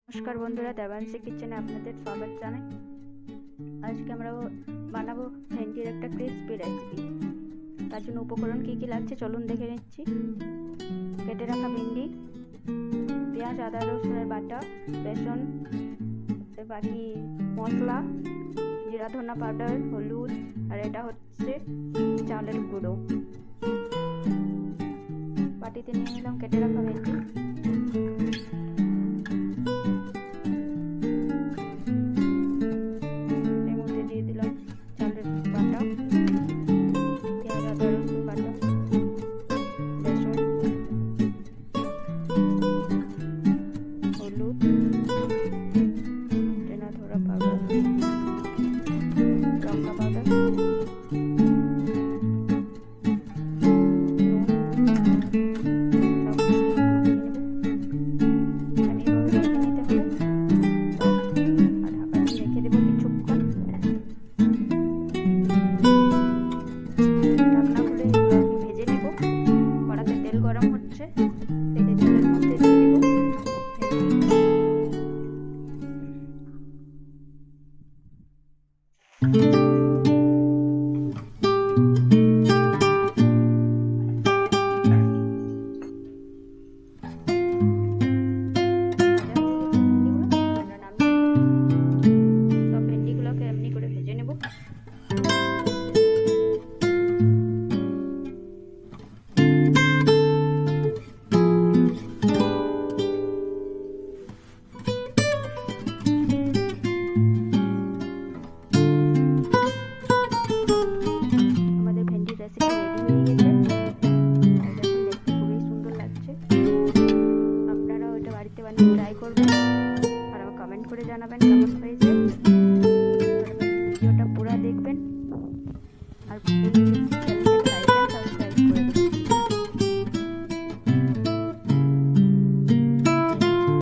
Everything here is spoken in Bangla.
নমস্কার বন্ধুরা, দেবাংশী কিচেনে আপনাদের স্বাগত জানাই। আজকে আমরা বানাবো ভেন্ডির একটা ক্রিসপি রেসিপি। তার জন্য উপকরণ কী কী লাগছে চলুন দেখে নিচ্ছি। কেটে রাখা ভেন্ডি, পেঁয়াজ, আদা রসুনের বাটা, বেসন, বাকি মশলা, জিরা ধনা পাউডার, হলুদ, আর এটা হচ্ছে চালের গুঁড়ো। বাটিতে নিয়ে নিলাম কেটে রাখা ভেন্ডি। গরম হচ্ছে, তেলে তেলের মধ্যে দিয়ে দেব ভেন্ডিগুলোকে এমনি করে ভেজে নেব। ট্রাই করবেন আর আমাকে কমেন্ট করে জানাবেন কেমন হয়েছে। ভিডিওটা পুরো দেখবেন আর